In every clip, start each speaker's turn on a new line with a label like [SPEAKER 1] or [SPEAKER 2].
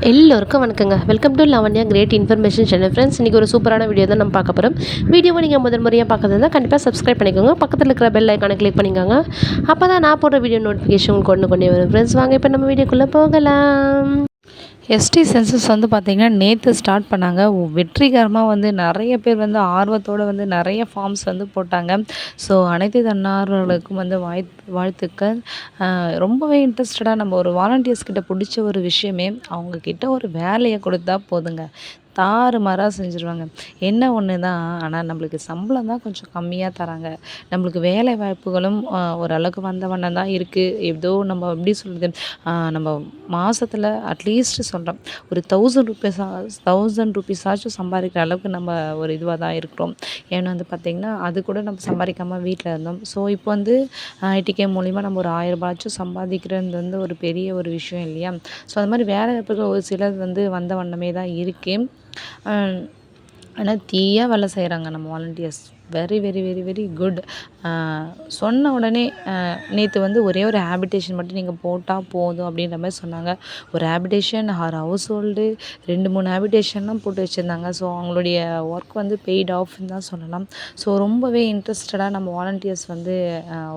[SPEAKER 1] எல்லோருக்கும் வணக்கங்க. Welcome to Lavanya great information channel. Friends, இன்றைக்கி ஒரு சூப்பரான வீடியோ தான் நம்ம பார்க்க போகிறோம். வீடியோவை நீங்கள் முதல் முறையாக பார்க்கறதா கண்டிப்பாக சப்ஸ்கிரைப் பண்ணிக்கோங்க. பக்கத்தில் இருக்கிற பெல் ஐக்கானை கிளிக் பண்ணிக்கோங்க. அப்போ தான் நான் போடுற வீடியோ நோட்டிஃபிகேஷன் உங்களுக்கு கொண்டே வரும். ஃப்ரெண்ட்ஸ், வாங்க இப்போ நம்ம வீடியோக்குள்ளே போகலாம்.
[SPEAKER 2] எஸ்டி சென்சஸ் பார்த்திங்கன்னா நேற்று ஸ்டார்ட் பண்ணாங்க. வெற்றிகரமாக நிறைய பேர் ஆர்வத்தோடு நிறைய ஃபார்ம்ஸ் போட்டாங்க. ஸோ அனைத்து தன்னார்வலர்களுக்கும் வாழ்த்துக்கள். ரொம்பவே இன்ட்ரெஸ்டடாக நம்ம ஒரு வாலண்டியர்ஸ் கிட்ட பிடிச்ச ஒரு விஷயமே அவங்கக்கிட்ட ஒரு வேலையை கொடுத்தா போதுங்க, தாறுமாறாக செஞ்சுருவாங்க. என்ன ஒன்று தான், ஆனால் நம்மளுக்கு சம்பளம் தான் கொஞ்சம் கம்மியாக தராங்க. நம்மளுக்கு வேலை வாய்ப்புகளும் ஓரளவுக்கு வந்த வண்ணம் தான் இருக்குது. ஏதோ நம்ம எப்படி சொல்கிறது, நம்ம மாதத்தில் அட்லீஸ்ட் சொல்கிறோம் ஒரு 1000 ருபீஸாச்சும் சம்பாதிக்கிற அளவுக்கு நம்ம ஒரு இதுவாக தான் இருக்கிறோம். ஏன்னா பார்த்திங்கன்னா அது கூட நம்ம சம்பாதிக்காமல் வீட்டில் இருந்தோம். ஸோ இப்போ ஐடிகே மூலிமா நம்ம ஒரு 1000 ரூபாயாச்சும் சம்பாதிக்கிறது ஒரு பெரிய ஒரு விஷயம் இல்லையா? ஸோ அது மாதிரி வேலை வாய்ப்புகள் ஒரு சிலர் வந்த வண்ணமே தான் இருக்குது. ஆனால் தீயாக வேலை செய்கிறாங்க நம்ம volunteers. Very very very very good. சொன்ன உடனே நேற்று ஒரே ஒரு ஹேபிடேஷன் மட்டும் நீங்கள் போட்டால் போதும் அப்படின்ற மாதிரி சொன்னாங்க. ஒரு ஹேபிடேஷன் ஹவுஸ் ஹோல்டு 2-3 ஹேபிடேஷன்லாம் போட்டு வச்சுருந்தாங்க. ஸோ அவங்களுடைய ஒர்க் பெய்ட் ஆஃப்னு தான் சொல்லலாம். ஸோ ரொம்பவே இன்ட்ரெஸ்டடாக நம்ம வாலண்டியர்ஸ்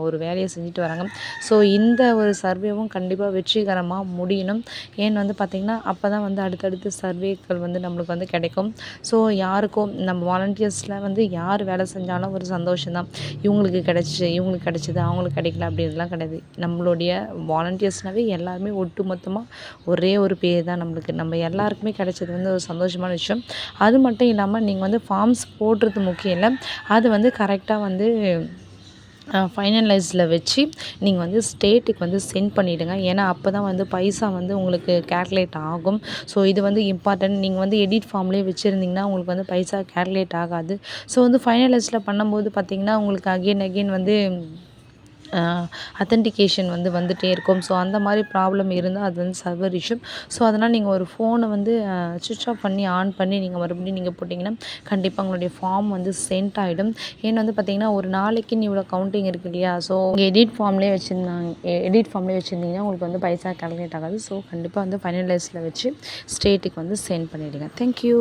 [SPEAKER 2] ஒரு வேலையை செஞ்சுட்டு வராங்க. ஸோ இந்த ஒரு சர்வேவும் கண்டிப்பாக வெற்றிகரமாக முடியணும். ஏன்னு பார்த்திங்கன்னா அப்போ தான் அடுத்தடுத்த சர்வேக்கள் நம்மளுக்கு கிடைக்கும். ஸோ யாருக்கும் நம்ம வாலண்டியர்ஸில் யார் வேலை செஞ்சாலும் ஒரு சந்தோஷம்தான். இவங்களுக்கு கிடைச்சிது அவங்களுக்கு கிடைக்கல அப்படின்றதுலாம் கிடையாது. நம்மளுடைய வாலண்டியர்ஸ்னாவே எல்லாருமே ஒட்டு மொத்தமாக ஒரே ஒரு பேர் தான் நம்மளுக்கு. நம்ம எல்லாருக்குமே கிடைச்சது ஒரு சந்தோஷமான விஷயம். அது மட்டும் இல்லாமல் நீங்கள் ஃபார்ம்ஸ் போடுறது முக்கியம் இல்லை, அது கரெக்டாக ஃபைனலைஸில் வச்சு நீங்கள் ஸ்டேட்டுக்கு சென்ட் பண்ணிவிடுங்க. ஏன்னா அப்போ தான் பைசா உங்களுக்கு கேல்குலேட் ஆகும். ஸோ இது இம்பார்ட்டன்ட். நீங்கள் எடிட் ஃபார்ம்லேயே வச்சுருந்தீங்கன்னா உங்களுக்கு பைசா கேல்குலேட் ஆகாது. ஸோ ஃபைனலைஸில் பண்ணும்போது பார்த்திங்கன்னா உங்களுக்கு அகெயின் அத்தென்டிகேஷன் வந்துகிட்டே இருக்கும். ஸோ அந்த மாதிரி ப்ராப்ளம் இருந்தால் அது சர்வர் இஷ்யூ. ஸோ அதனால் நீங்கள் ஒரு ஃபோனை சுவிட்ச் ஆஃப் பண்ணி ஆன் பண்ணி நீங்கள் மறுபடியும் நீங்கள் போட்டிங்கன்னா கண்டிப்பாக உங்களுடைய ஃபார்ம் சென்ட் ஆகிடும். ஏன்னா பார்த்திங்கன்னா ஒரு நாளைக்குன்னு இவ்வளோ கவுண்டிங் இருக்குது இல்லையா? ஸோ எடிட் ஃபார்ம்லேயே வச்சுருந்தீங்கன்னா உங்களுக்கு பைசா கால்குலேட் ஆகாது. ஸோ கண்டிப்பாக ஃபைனலைஸில் வச்சு ஸ்டேட்டுக்கு சென்ட் பண்ணிவிடுங்க. தேங்க்யூ.